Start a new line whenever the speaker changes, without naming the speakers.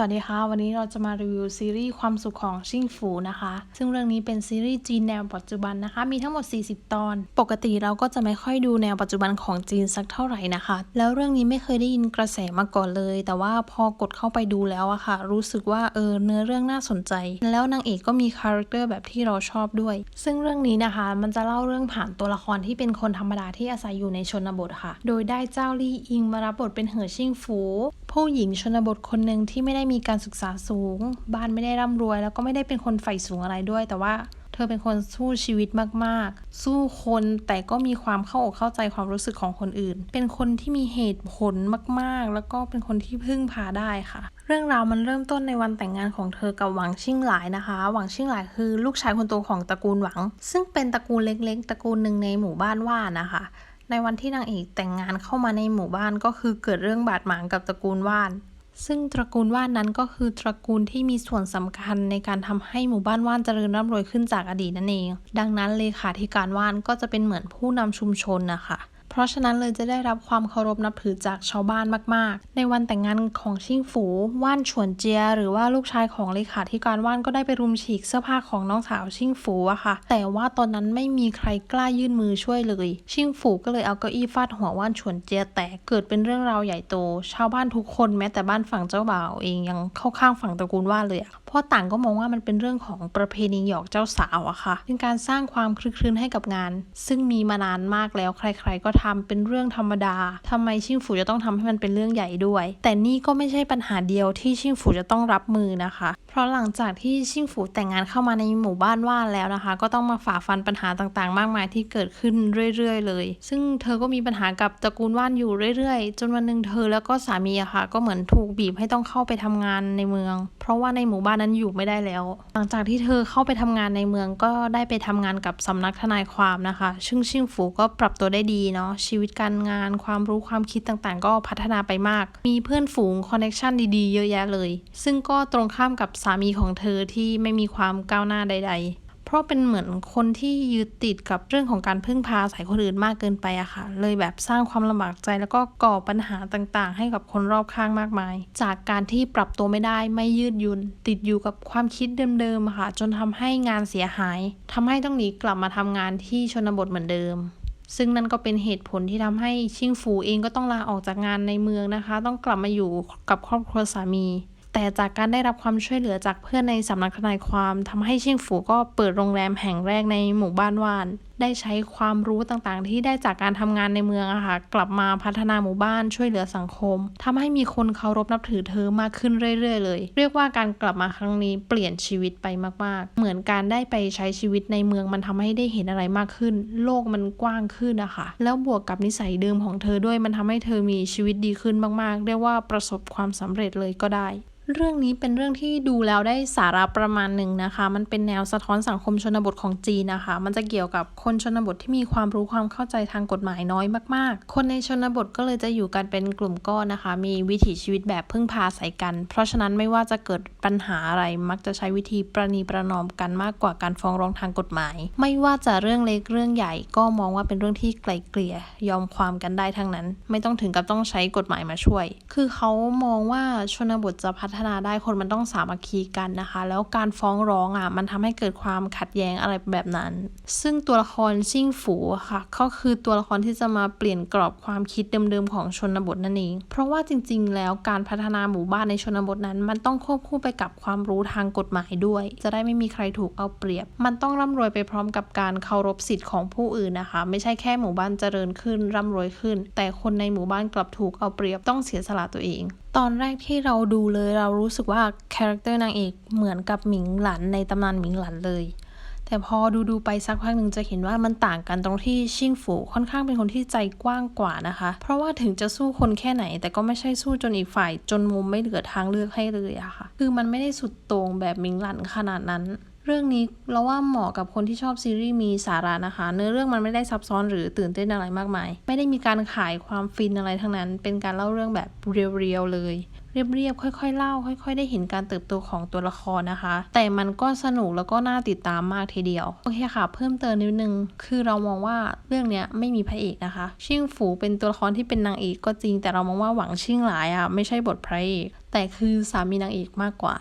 สวัสดีค่ะวันนี้เราจะมารีวิวซีรีส์ความสุขของชิ่งฝูนะคะซึ่งเรื่องนี้เป็นซีรีส์จีนแนวปัจจุบันนะคะมีทั้งหมด40ตอนปกติเราก็จะไม่ค่อยดูแนวปัจจุบันของจีนสักเท่าไหร่นะคะแล้วเรื่องนี้ไม่เคยได้ยินกระแสมาก่อนเลยแต่ว่าพอกดเข้าไปดูแล้วอะค่ะรู้สึกว่าเนื้อเรื่องน่าสนใจแล้วนางเอกก็มีคาแรคเตอร์แบบที่เราชอบด้วยซึ่งเรื่องนี้นะคะมันจะเล่าเรื่องผ่านตัวละครที่เป็นคนธรรมดาที่อาศัยอยู่ในชนบทค่ะโดยได้เจ้าลี่อิงมารับบทเป็นเหอชิ่งฝูผู้หญิงชนบทคนหนึ่งที่ไม่ได้มีการศึกษาสูงบ้านไม่ได้ร่ำรวยแล้วก็ไม่ได้เป็นคนใฝ่สูงอะไรด้วยแต่ว่าเธอเป็นคนสู้ชีวิตมากๆสู้คนแต่ก็มีความเข้าอกเข้าใจความรู้สึกของคนอื่นเป็นคนที่มีเหตุผลมากๆแล้วก็เป็นคนที่พึ่งพาได้ค่ะเรื่องราวมันเริ่มต้นในวันแต่งงานของเธอกับหวังชิ่งหลายนะคะหวังชิ่งหลายคือลูกชายคนโตของตระกูลหวังซึ่งเป็นตระกูลเล็กๆตระกูลหนึ่งในหมู่บ้านว่านะคะในวันที่นางเอกแต่งงานเข้ามาในหมู่บ้านก็คือเกิดเรื่องบาดหมางกับตระกูลว่านซึ่งตระกูลว่านนั้นก็คือตระกูลที่มีส่วนสำคัญในการทำให้หมู่บ้านว่านเจริญร่ำรวยขึ้นจากอดีตนั่นเองดังนั้นเลขาธิการว่านก็จะเป็นเหมือนผู้นำชุมชนนะคะเพราะฉะนั้นเลยจะได้รับความเคารพนับถือจากชาวบ้านมากๆในวันแต่งงานของชิ่งฝูว่านฉวนเจียหรือว่าลูกชายของเลขาธิการว่านก็ได้ไปรุมฉีกเสื้อผ้าของน้องสาวชิ่งฝูอะค่ะแต่ว่าตอนนั้นไม่มีใครกล้ายื่นมือช่วยเลยชิ่งฝูก็เลยเอาเก้าอี้ฟาดหัวว่านฉวนเจียแตกเกิดเป็นเรื่องราวใหญ่โตชาวบ้านทุกคนแม้แต่บ้านฝั่งเจ้าบ่าวเองยังเข้าข้างฝั่งตระกูลว่านเลยเพราะต่างก็มองว่ามันเป็นเรื่องของประเพณีหยอกเจ้าสาวอะค่ะเป็นการสร้างความคลึกครื้นให้กับงานซึ่งมีมานานมากแล้วใครๆก็ทำเป็นเรื่องธรรมดาทำไมชิ่งฝูจะต้องทำให้มันเป็นเรื่องใหญ่ด้วยแต่นี่ก็ไม่ใช่ปัญหาเดียวที่ชิ่งฝูจะต้องรับมือนะคะเพราะหลังจากที่ชิ่งฝูแต่งงานเข้ามาในหมู่บ้านว่านแล้วนะคะก็ต้องมาฝ่าฟันปัญหาต่างๆมากมายที่เกิดขึ้นเรื่อยๆเลยซึ่งเธอก็มีปัญหากับตระกูลว่านอยู่เรื่อยๆจนวันหนึ่งเธอแล้วก็สามีอะค่ะก็เหมือนถูกบีบให้ต้องเข้าไปทำงานในเมืองเพราะว่าในหมู่บ้านนั้นอยู่ไม่ได้แล้วหลังจากที่เธอเข้าไปทำงานในเมืองก็ได้ไปทำงานกับสำนักทนายความนะคะซึ่งชิ่งฝูก็ปรับตัวได้ดีเนาะชีวิตการงานความรู้ความคิดต่างๆก็พัฒนาไปมากมีเพื่อนฝูงคอนเนคชั่นดีๆเยอะแยะเลยซึ่งก็ตรงข้ามกับสามีของเธอที่ไม่มีความก้าวหน้าใดๆเพราะเป็นเหมือนคนที่ยึดติดกับเรื่องของการพึ่งพาอาศัยคนอื่นมากเกินไปอะค่ะเลยแบบสร้างความลำบากใจแล้วก็ก่อปัญหาต่างๆให้กับคนรอบข้างมากมายจากการที่ปรับตัวไม่ได้ไม่ยืดหยุ่นติดอยู่กับความคิดเดิมๆค่ะจนทำให้งานเสียหายทำให้ต้องหนีกลับมาทำงานที่ชนบทเหมือนเดิมซึ่งนั่นก็เป็นเหตุผลที่ทำให้ชิ่งฝูเองก็ต้องลาออกจากงานในเมืองนะคะต้องกลับมาอยู่กับครอบครัวสามีแต่จากการได้รับความช่วยเหลือจากเพื่อนในสำนักทนายความทำให้ชิ่งฝูก็เปิดโรงแรมแห่งแรกในหมู่บ้านว่านได้ใช้ความรู้ต่างๆที่ได้จากการทำงานในเมืองอะค่ะกลับมาพัฒนาหมู่บ้านช่วยเหลือสังคมทำให้มีคนเคารพนับถือเธอมากขึ้นเรื่อยๆเลยเรียกว่าการกลับมาครั้งนี้เปลี่ยนชีวิตไปมากๆเหมือนการได้ไปใช้ชีวิตในเมืองมันทำให้ได้เห็นอะไรมากขึ้นโลกมันกว้างขึ้นนะคะแล้วบวกกับนิสัยเดิมของเธอด้วยมันทำให้เธอมีชีวิตดีขึ้นมากๆเรียกว่าประสบความสำเร็จเลยก็ได้เรื่องนี้เป็นเรื่องที่ดูแล้วได้สาระประมาณหนึ่งนะคะมันเป็นแนวสะท้อนสังคมชนบทของจีนนะคะมันจะเกี่ยวกับคนชนบทที่มีความรู้ความเข้าใจทางกฎหมายน้อยมากๆคนในชนบทก็เลยจะอยู่กันเป็นกลุ่มก้อนนะคะมีวิถีชีวิตแบบพึ่งพาอาศัยกันเพราะฉะนั้นไม่ว่าจะเกิดปัญหาอะไรมักจะใช้วิธีประนีประนอมกันมากกว่าการฟ้องร้องทางกฎหมายไม่ว่าจะเรื่องเล็กเรื่องใหญ่ก็มองว่าเป็นเรื่องที่ไกลเกลี่ยยอมความกันได้ทั้งนั้นไม่ต้องถึงกับต้องใช้กฎหมายมาช่วยคือเขามองว่าชนบทจะพัฒนาได้คนมันต้องสามัคคีกันนะคะแล้วการฟ้องร้องมันทำให้เกิดความขัดแย้งอะไรแบบนั้นซึ่งตัวละครชิ่งฝูค่ะก็คือตัวละครที่จะมาเปลี่ยนกรอบความคิดเดิมๆของชนบทนั่นเองเพราะว่าจริงๆแล้วการพัฒนาหมู่บ้านในชนบทนั้นมันต้องควบคู่ไปกับความรู้ทางกฎหมายด้วยจะได้ไม่มีใครถูกเอาเปรียบมันต้องร่ำรวยไปพร้อมกับการเคารพสิทธิ์ของผู้อื่นนะคะไม่ใช่แค่หมู่บ้านเจริญขึ้นร่ำรวยขึ้นแต่คนในหมู่บ้านกลับถูกเอาเปรียบต้องเสียสละตัวเองตอนแรกที่เราดูเลยเรารู้สึกว่าคาแรคเตอร์นางเอกเหมือนกับหมิงหลันในตำนานหมิงหลันเลยแต่พอดูไปสักพักหนึ่งจะเห็นว่ามันต่างกันตรงที่ชิ่งฝูค่อนข้างเป็นคนที่ใจกว้างกว่านะคะเพราะว่าถึงจะสู้คนแค่ไหนแต่ก็ไม่ใช่สู้จนอีกฝ่ายจนมุมไม่เหลือทางเลือกให้เลยอะค่ะคือมันไม่ได้สุดโต่งแบบหมิงหลันขนาดนั้นเรื่องนี้เราว่าเหมาะกับคนที่ชอบซีรีส์มีสาระนะคะเนื้อเรื่องมันไม่ได้ซับซ้อนหรือตื่นเต้นอะไรมากมายไม่ได้มีการขายความฟินอะไรทั้งนั้นเป็นการเล่าเรื่องแบบเรียวๆเลยเรียบๆค่อยๆเล่าค่อยๆได้เห็นการเติบโตของตัวละครนะคะแต่มันก็สนุกแล้วก็น่าติดตามมากทีเดียวโอเคค่ะเพิ่มเติมนิดนึงคือเรามองว่าเรื่องเนี้ยไม่มีพระเอกนะคะชิ่งฝูเป็นตัวละครที่เป็นนางเอกก็จริงแต่เรามองว่าหวังชิ่งหลายไม่ใช่บทพระเอก แต่คือสามีนางเอกมากกว่า